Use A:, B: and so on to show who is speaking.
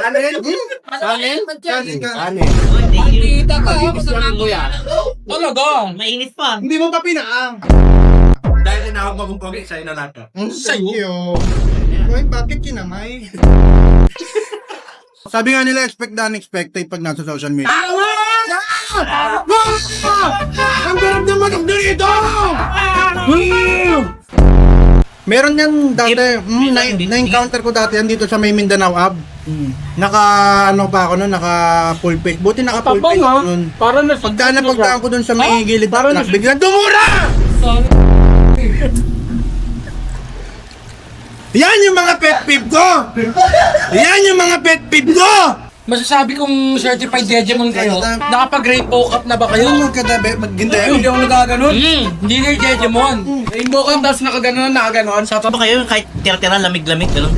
A: Kanin? Kanin? Kanin.
B: Kita ka,
A: Gusto mo yan?
B: talaga.
C: Mainit pa.
D: Hindi mo pa pinaang.
A: Dahil tinawag mo kong pogi, sa'yo na lahat.
D: Sa'yo. Uy, bakit kinamay? Sabi nga nila, expect the unexpected pag nasa social media.
A: Tama! Ang garap naman ang dito!
D: Meron yan dati, na-encounter ko dati yan dito sa may Mindanao Ab. Naka, ano pa ako nun, naka full face. Buti naka full face ako nun.
B: Para na
D: Pagdaan ko dun sa may gilid na, biglang dumura! Yan yung mga pet peeve ko! Yan yung mga pet peeve ko!
B: Masasabi kong certified Jejemon kayo. Nakapag-rainbow cup na ba kayo?
D: Yung magkadabi, magginda
B: Ay, hindi ako nagaganon. Hindi kayo Jejemon. Rainbow cup, tapos nakaganon.
C: Sa pa ba kayo kahit tira-tira, lamig-lamig, gano'n?